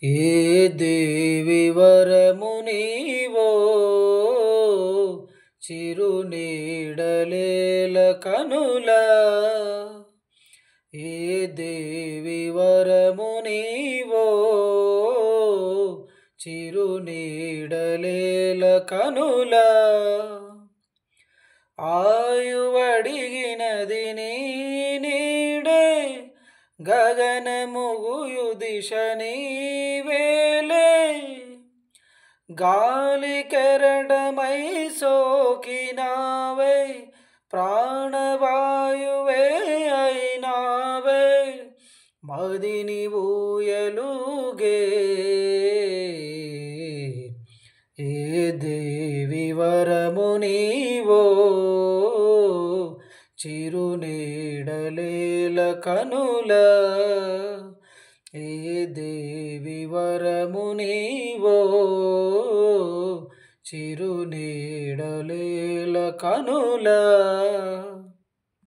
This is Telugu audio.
ఏ దేవి వరము నీవో చిరునీడలేల కనులా ఏ దేవి వరము నీవో చిరునీడలేల కనులా ఆయువడిగినది నీ నీడే గగనముగుయు దిశ నీవేలే గాలి కెరటమై సోకినావే ప్రాణవాయువే అయినావే మదిని ఊయలుగే ఏ దేవి వరము నీవో చిరునీడలేల కనులా ఏ దేవి వరము నీవో చిరునీడలేల కనులా